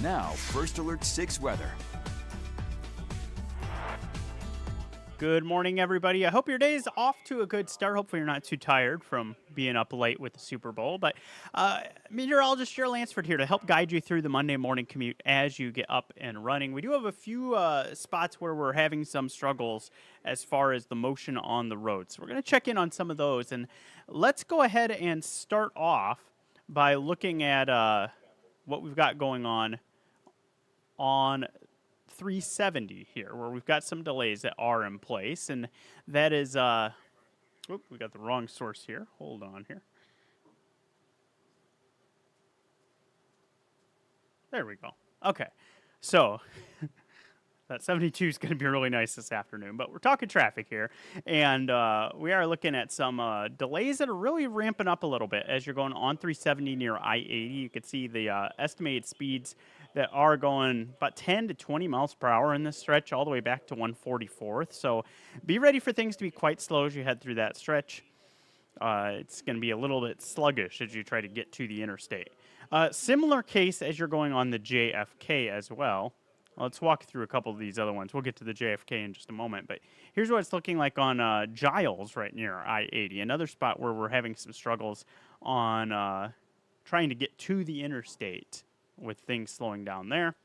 Now, First Alert 6 weather. Good morning, everybody. I hope your day is off to a good start. Hopefully, you're not too tired from being up late with the Super Bowl. But meteorologist Jaret Lansford here to help guide you through the Monday morning commute as you get up and running. We do have a few spots where we're having some struggles as far as the motion on the road. So we're going to check in on some of those. And let's go ahead and start off by looking at what we've got going on 370 here, where we've got some delays that are in place, and that is, we got the wrong source here. Hold on here. There we go. Okay, so that 72 is going to be really nice this afternoon, but we're talking traffic here, and we are looking at some delays that are really ramping up a little bit as you're going on 370 near I-80. You can see the estimated speeds that are going about 10 to 20 miles per hour in this stretch all the way back to 144th. So be ready for things to be quite slow as you head through that stretch. It's going to be a little bit sluggish as you try to get to the interstate. Similar case as you're going on the JFK as well. Let's walk through a couple of these other ones. We'll get to the JFK in just a moment. But here's what it's looking like on Giles right near I-80, another spot where we're having some struggles on trying to get to the interstate with things slowing down there.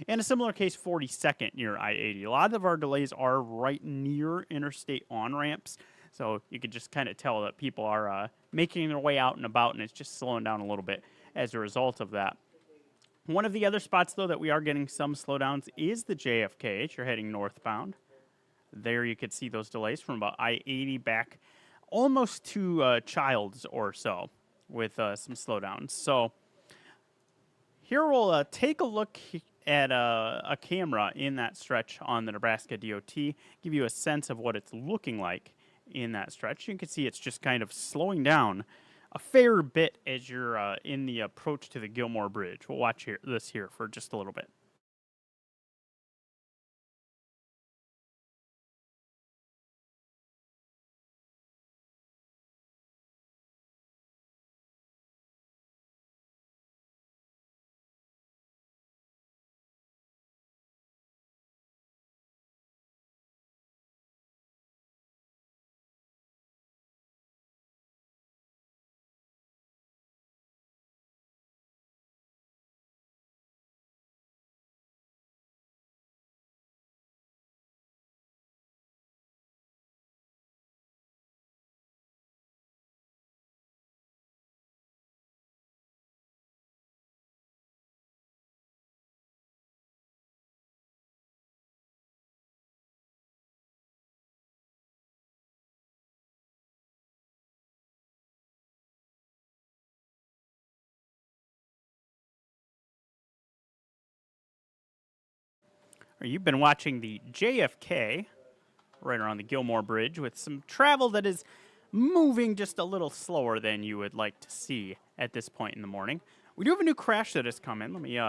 And a similar case, 42nd near I-80. A lot of our delays are right near interstate on-ramps, so you can just kind of tell that people are making their way out and about, and it's just slowing down a little bit as a result of that. One of the other spots, though, that we are getting some slowdowns is the JFK as you're heading northbound. There you could see those delays from about I-80 back almost to Childs or so with some slowdowns. So here we'll take a look at a camera in that stretch on the Nebraska DOT, give you a sense of what it's looking like in that stretch. You can see it's just kind of slowing down a fair bit as you're in the approach to the Gilmore Bridge. We'll watch this here for just a little bit. You've been watching the JFK right around the Gilmore Bridge with some travel that is moving just a little slower than you would like to see at this point in the morning. We do have a new crash that has come in. Let me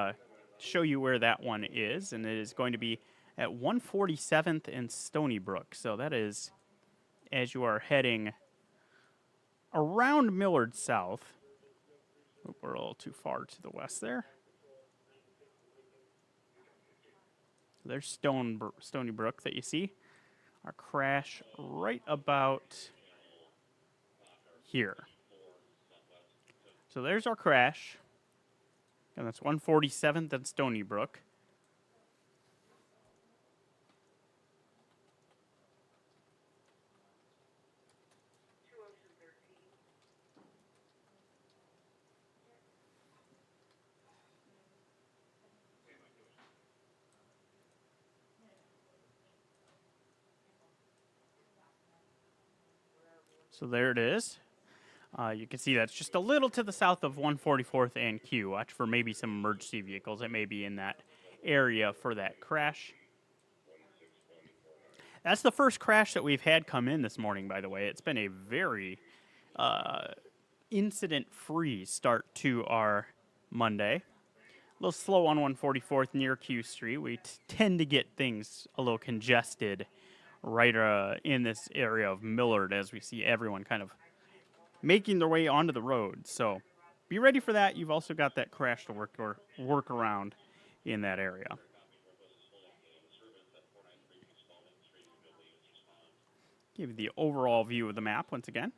show you where that one is, and it is going to be at 147th and Stony Brook. So that is as you are heading around Millard South. Oop, we're a little too far to the west there. There's Stony Brook that you see. Our crash right about here. So there's our crash. And that's 147th and Stony Brook. So there it is. You can see that's just a little to the south of 144th and Q. Watch for maybe some emergency vehicles that may be in that area for that crash. That's the first crash that we've had come in this morning, by the way. It's been a very incident-free start to our Monday. A little slow on 144th near Q Street. We tend to get things a little congested right in this area of Millard as we see everyone kind of making their way onto the road. So be ready for that. You've also got that crash to work around in that area. Give you the overall view of the map once again.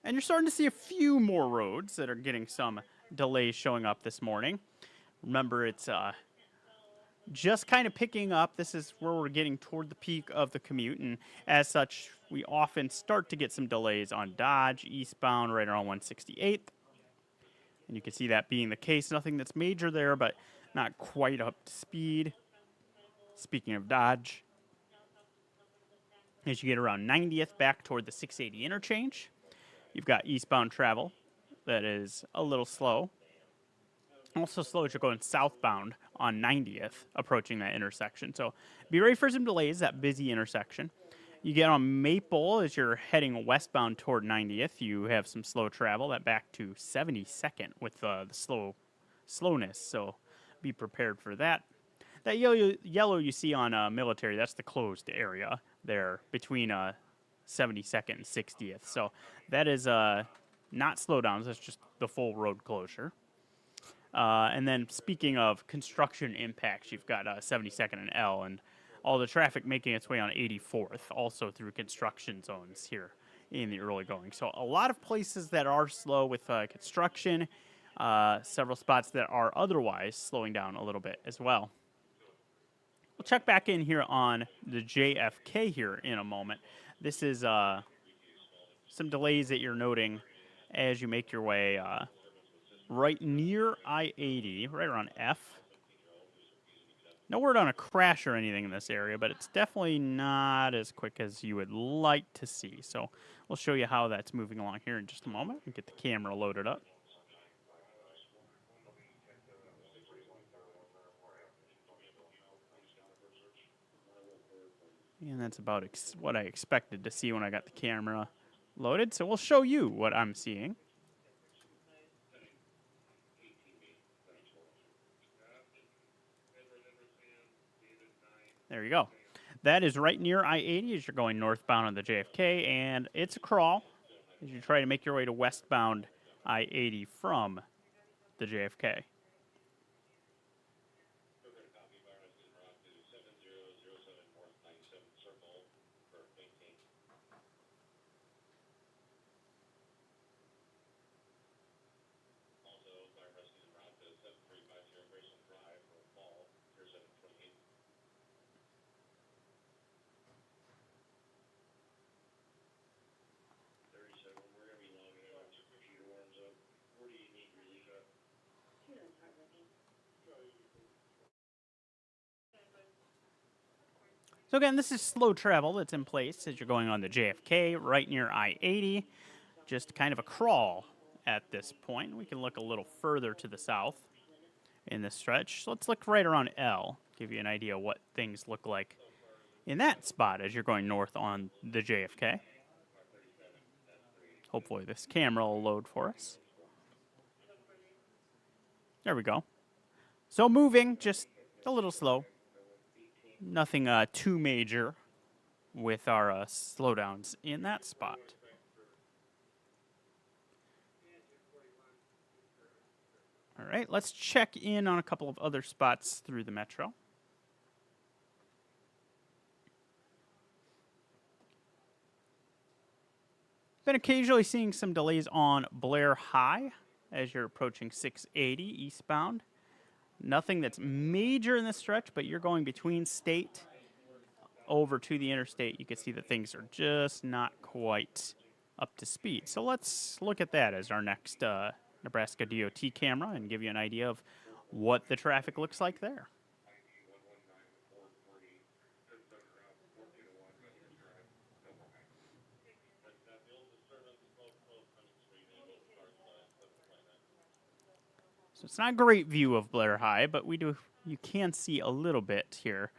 And you're starting to see a few more roads that are getting some delays showing up this morning. Remember, it's just kind of picking up. This is where we're getting toward the peak of the commute, and as such, we often start to get some delays on Dodge eastbound right around 168th. And you can see that being the case. Nothing that's major there, but not quite up to speed. Speaking of Dodge, as you get around 90th back toward the 680 interchange, you've got eastbound travel that is a little slow. Also slow as you're going southbound on 90th, approaching that intersection. So be ready for some delays, that busy intersection. You get on Maple as you're heading westbound toward 90th. You have some slow travel, that back to 72nd with the slowness. So be prepared for that. That yellow you see on Military, that's the closed area there between 72nd and 60th. So that is not slowdowns, that's just the full road closure. And then speaking of construction impacts, you've got 72nd and L, and all the traffic making its way on 84th, also through construction zones here in the early going. So a lot of places that are slow with construction, several spots that are otherwise slowing down a little bit as well. We'll check back in here on the JFK here in a moment. This is some delays that you're noting as you make your way right near I-80, right around F. No word on a crash or anything in this area, but it's definitely not as quick as you would like to see. So we'll show you how that's moving along here in just a moment and get the camera loaded up. And that's about what I expected to see when I got the camera loaded. So we'll show you what I'm seeing. There you go. That is right near I-80 as you're going northbound on the JFK, and it's a crawl as you try to make your way to westbound I-80 from the JFK. So again, this is slow travel that's in place as you're going on the JFK right near I-80. Just kind of a crawl at this point. We can look a little further to the south in this stretch. So let's look right around L, give you an idea what things look like in that spot as you're going north on the JFK. Hopefully this camera will load for us. There we go. So moving, just a little slow. Nothing too major with our slowdowns in that spot. All right, let's check in on a couple of other spots through the metro. Been occasionally seeing some delays on Blair High as you're approaching 680 eastbound. Nothing that's major in this stretch, but you're going between state over to the interstate. You can see that things are just not quite up to speed. So let's look at that as our next Nebraska DOT camera and give you an idea of what the traffic looks like there. So it's not a great view of Blair High, but you can see a little bit here.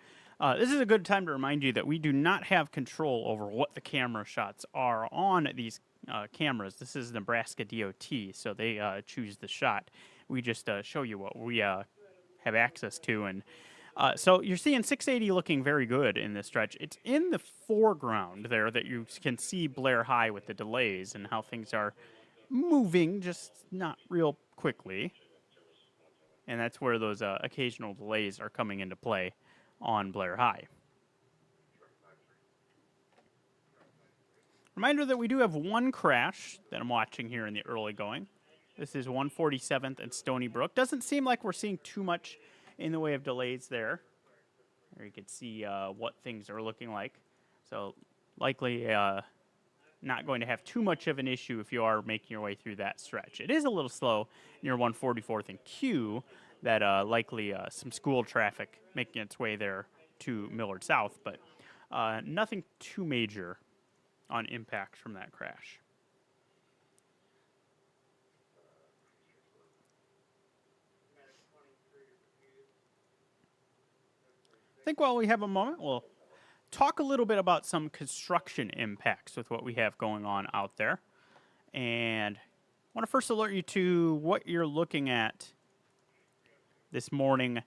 This is a good time to remind you that we do not have control over what the camera shots are on these cameras. This is Nebraska DOT, so they choose the shot. We just show you what we have access to. And so you're seeing 680 looking very good in this stretch. It's in the foreground there that you can see Blair High with the delays and how things are moving, just not real quickly. and that's where those occasional delays are coming into play on Blair High. Reminder that we do have one crash that I'm watching here in the early going. This is 147th and Stony Brook. Doesn't seem like we're seeing too much in the way of delays there. There you can see what things are looking like. So likely not going to have too much of an issue if you are making your way through that stretch. It is a little slow near 144th and Q, that likely some school traffic making its way there to Millard South, but nothing too major on impacts from that crash. I think while we have a moment, we'll talk a little bit about some construction impacts with what we have going on out there. And I want to first alert you to what you're looking at this morning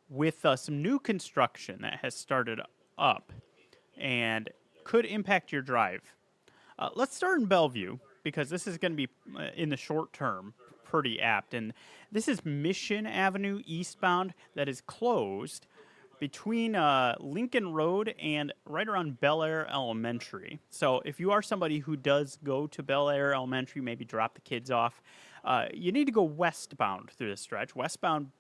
with some new construction that has started up and could impact your drive. Let's start in Bellevue, because this is going to be, in the short term, pretty apt. And this is Mission Avenue eastbound that is closed between Lincoln Road and right around Bel Air Elementary. So if you are somebody who does go to Bel Air Elementary, maybe drop the kids off, you need to go westbound through this stretch. Westbound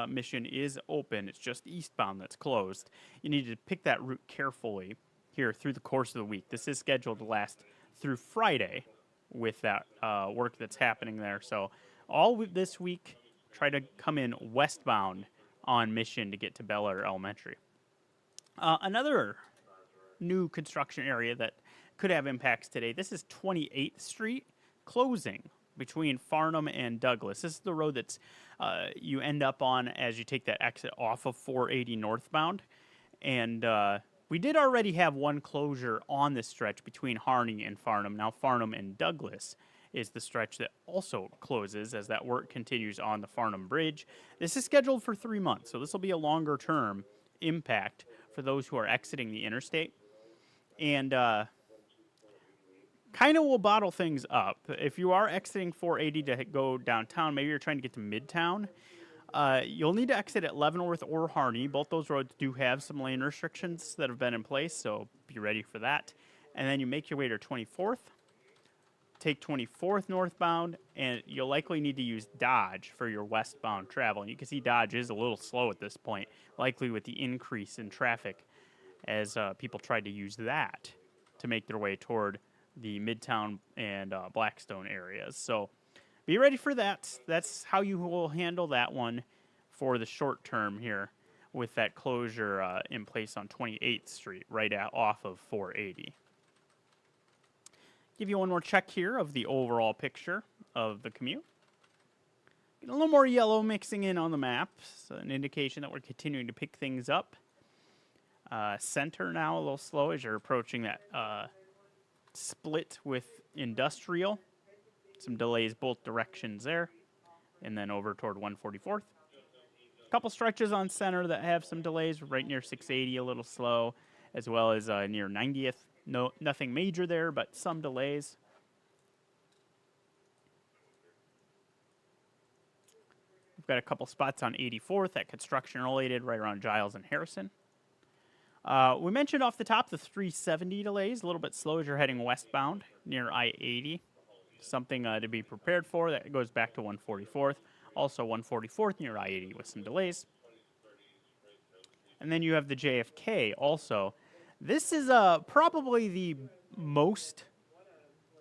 Mission is open. It's just eastbound that's closed. You need to pick that route carefully here through the course of the week. This is scheduled to last through Friday with that work that's happening there. So all this week, try to come in westbound on Mission to get to Bel Air Elementary. Another new construction area that could have impacts today, this is 28th Street closing between Farnham and Douglas. This is the road that's you end up on as you take that exit off of 480 northbound. And we did already have one closure on this stretch between Harney and Farnham. Now Farnham and Douglas is the stretch that also closes as that work continues on the Farnham Bridge. This is scheduled for 3 months, so this will be a longer term impact for those who are exiting the interstate. And kind of will bottle things up. If you are exiting 480 to go downtown, maybe you're trying to get to Midtown, you'll need to exit at Leavenworth or Harney. Both those roads do have some lane restrictions that have been in place, so be ready for that. And then you make your way to 24th. Take 24th northbound, and you'll likely need to use Dodge for your westbound travel. And you can see Dodge is a little slow at this point, likely with the increase in traffic as people tried to use that to make their way toward the Midtown and Blackstone areas. So be ready for that. That's how you will handle that one for the short term here with that closure in place on 28th Street, right off of 480. Give you one more check here of the overall picture of the commute. Get a little more yellow mixing in on the map, so an indication that we're continuing to pick things up. Center now a little slow as you're approaching that split with industrial. Some delays both directions there. And then over toward 144th. A couple stretches on center that have some delays right near 680, a little slow, as well as near 90th. No, nothing major there, but some delays. We've got a couple spots on 84th at construction related right around Giles and Harrison. We mentioned off the top the 370 delays, a little bit slow as you're heading westbound near I-80. Something to be prepared for. That goes back to 144th. Also 144th near I-80 with some delays. And then you have the JFK also. This is probably the most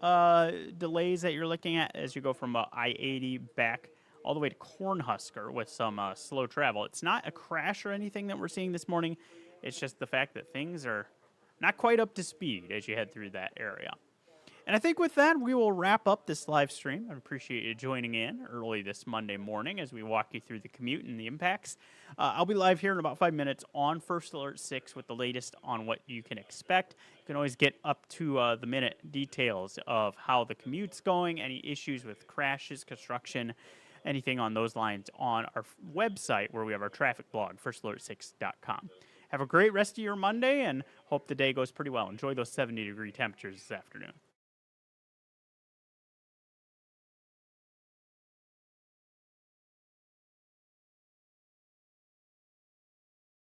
delays that you're looking at as you go from I-80 back all the way to Cornhusker with some slow travel. It's not a crash or anything that we're seeing this morning. It's just the fact that things are not quite up to speed as you head through that area. And I think with that, we will wrap up this live stream. I appreciate you joining in early this Monday morning as we walk you through the commute and the impacts. I'll be live here in about 5 minutes on First Alert 6 with the latest on what you can expect. You can always get up to the minute details of how the commute's going, any issues with crashes, construction, anything on those lines on our website where we have our traffic blog, firstalert6.com. Have a great rest of your Monday and hope the day goes pretty well. Enjoy those 70-degree temperatures this afternoon.